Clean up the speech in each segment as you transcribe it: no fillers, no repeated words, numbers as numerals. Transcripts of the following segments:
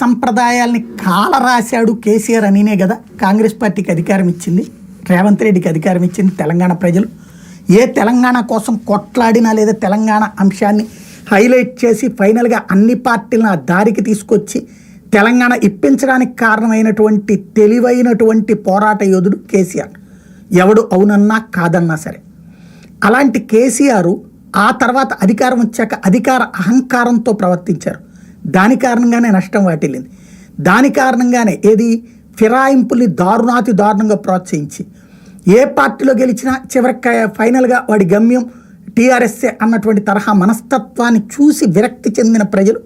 సంప్రదాయాల్ని కాలరాశాడు కేసీఆర్ అనినే కదా కాంగ్రెస్ పార్టీకి అధికారం ఇచ్చింది, రేవంత్ రెడ్డికి అధికారం ఇచ్చింది తెలంగాణ ప్రజలు. ఏ తెలంగాణ కోసం కొట్లాడినా లేదా తెలంగాణ అంశాన్ని హైలైట్ చేసి ఫైనల్గా అన్ని పార్టీలను ఆ దారికి తీసుకొచ్చి తెలంగాణ ఇప్పించడానికి కారణమైనటువంటి తెలివైనటువంటి పోరాట యోధుడు కేసీఆర్. ఎవడు అవునన్నా కాదన్నా సరే. అలాంటి కేసీఆర్ ఆ తర్వాత అధికారం వచ్చాక అధికార అహంకారంతో ప్రవర్తించారు. దాని కారణంగానే నష్టం వాటిల్లింది. దాని కారణంగానే ఏది ఫిరాయింపుల్ని దారుణాతి దారుణంగా ప్రోత్సహించి ఏ పార్టీలో గెలిచినా చివరికి ఫైనల్గా వాడి గమ్యం టీఆర్ఎస్ఏ అన్నటువంటి తరహా మనస్తత్వాన్ని చూసి విరక్తి చెందిన ప్రజలు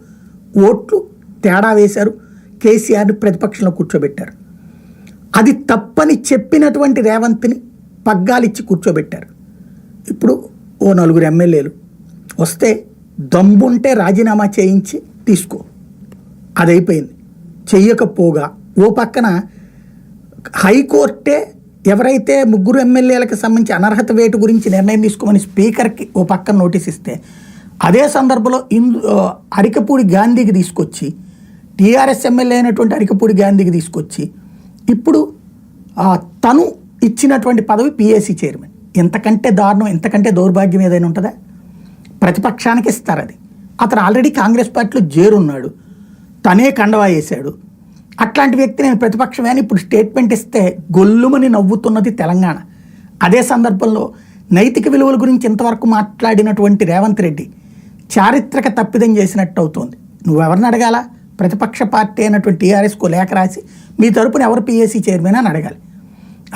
ఓట్లు తేడా వేశారు, కేసీఆర్ని ప్రతిపక్షంలో కూర్చోబెట్టారు. అది తప్పని చెప్పినటువంటి రేవంత్ని పగ్గాలిచ్చి కూర్చోబెట్టారు. ఇప్పుడు ఓ 4 ఎమ్మెల్యేలు వస్తే దమ్ముంటే రాజీనామా చేయించి తీసుకో, అదైపోయింది. చెయ్యకపోగా ఓ పక్కన హైకోర్టే ఎవరైతే 3 ఎమ్మెల్యేలకు సంబంధించి అనర్హత వేటు గురించి నిర్ణయం తీసుకోమని స్పీకర్కి ఓ పక్కన నోటీస్ ఇస్తే అదే సందర్భంలో అరికపూడి గాంధీకి తీసుకొచ్చి టీఆర్ఎస్ ఎమ్మెల్యే అయినటువంటి అరికపూడి గాంధీకి తీసుకొచ్చి ఇప్పుడు తను ఇచ్చినటువంటి పదవి పిఏసీ చైర్మన్. ఎంతకంటే దారుణం, ఎంతకంటే దౌర్భాగ్యం ఏదైనా ఉంటుందా? ప్రతిపక్షానికి ఇస్తారు అది. అతను ఆల్రెడీ కాంగ్రెస్ పార్టీలో చేరున్నాడు, తనే కండవా వేశాడు. అట్లాంటి వ్యక్తి నేను ప్రతిపక్షమే అని ఇప్పుడు స్టేట్మెంట్ ఇస్తే గొల్లుమని నవ్వుతున్నది తెలంగాణ. అదే సందర్భంలో నైతిక విలువల గురించి ఇంతవరకు మాట్లాడినటువంటి రేవంత్ రెడ్డి చారిత్రక తప్పిదం చేసినట్టు అవుతోంది. నువ్వెవరిని అడగాల? ప్రతిపక్ష పార్టీ అయినటువంటి టీఆర్ఎస్కు లేఖ రాసి మీ తరపున ఎవరు పిఏసీ చైర్మన్ అని అడగాలి.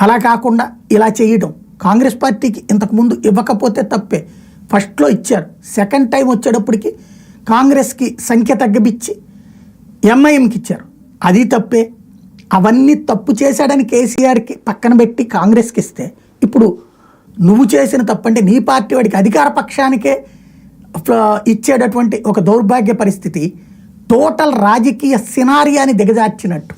అలా కాకుండా ఇలా చేయడం కాంగ్రెస్ పార్టీకి ఇంతకుముందు ఇవ్వకపోతే తప్పే. ఫస్ట్లో ఇచ్చారు, సెకండ్ టైం వచ్చేటప్పటికి కాంగ్రెస్కి సంఖ్య తగ్గబిచ్చి ఎంఐఎంకి ఇచ్చారు, అది తప్పే. అవన్నీ తప్పు చేశాడని కేసీఆర్కి పక్కన పెట్టి కాంగ్రెస్కి ఇస్తే ఇప్పుడు నువ్వు చేసిన తప్పంటే నీ పార్టీ వాడికి అధికార పక్షానికే ఇచ్చేటటువంటి ఒక దౌర్భాగ్య పరిస్థితి టోటల్ రాజకీయ సినారియాని దిగజార్చినట్టు.